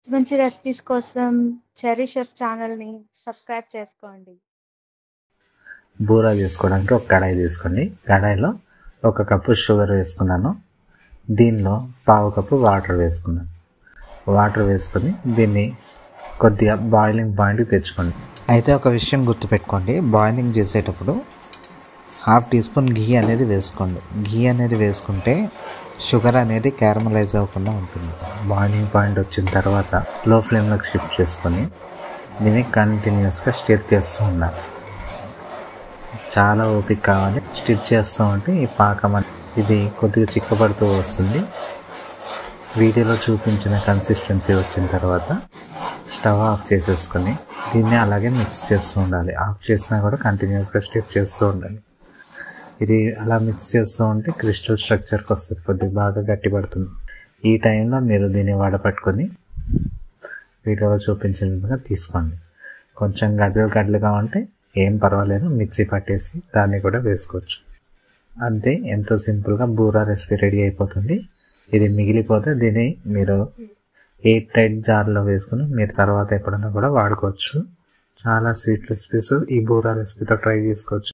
మంచి రెసిపీస్ కోసం cherry chef ఛానల్‌ని సబ్స్క్రైబ్ చేసుకోండి. బూరా చేసుకోవడానికి ఒక కడాయి తీసుకోండి. కడాయిలో 1 కప్పు షుగర్ వేసుకున్నాను. దీనిలో పావు కప్పు వాటర్ వేసుకున్నాను. వాటర్ వేసుకొని దీన్ని కొద్దిగా బాయిలింగ్ పాయింట్కి తెచ్చుకోండి. అయితే ఒక విషయం గుర్తుపెట్టుకోండి, బాయిలింగ్ చేసేటప్పుడు 1/2 టీ స్పూన్ ఘీ అనేది వేసుకోండి. ఘీ అనేది వేసుకుంటే షుగర్ అనేది క్యారమలైజ్ అవ్వకుండా ఉంటుంది. బాయిలింగ్ పాయింట్ వచ్చిన తర్వాత లో ఫ్లేమ్లోకి షిఫ్ట్ చేసుకొని దీన్ని కంటిన్యూస్గా స్టిర్ చేస్తూ ఉండాలి. చాలా ఓపిక కావాలి. స్టిర్ చేస్తూ ఉంటే ఈ పాకం ఇది కొద్దిగా చిక్కబడుతూ వస్తుంది. వీడియోలో చూపించిన కన్సిస్టెన్సీ వచ్చిన తర్వాత స్టవ్ ఆఫ్ చేసేసుకొని దీన్ని అలాగే మిక్స్ చేస్తూ ఉండాలి. ఆఫ్ చేసినా కూడా కంటిన్యూస్గా స్టిర్ చేస్తూ ఉండాలి. ఇది అలా మిక్స్ చేస్తూ ఉంటే క్రిస్టల్ స్ట్రక్చర్కి వస్తుంది, కొద్దిగా బాగా గట్టిపడుతుంది. ఈ టైంలో మీరు దీన్ని వడపట్టుకొని వీడియోలో చూపించిన విధంగా తీసుకోండి. కొంచెం గడ్డలుగా ఉంటే ఏం పర్వాలేదు, మిక్సీ పట్టేసి దాన్ని కూడా వేసుకోవచ్చు. అంతే, ఎంతో సింపుల్గా బూరా రెసిపీ రెడీ అయిపోతుంది. ఇది మిగిలిపోతే దీన్ని మీరు ఎయిర్ టైట్ జార్లో వేసుకుని మీరు తర్వాత ఎప్పుడైనా కూడా వాడుకోవచ్చు. చాలా స్వీట్ రెసిపీస్ ఈ బూరా రెసిపీతో ట్రై చేసుకోవచ్చు.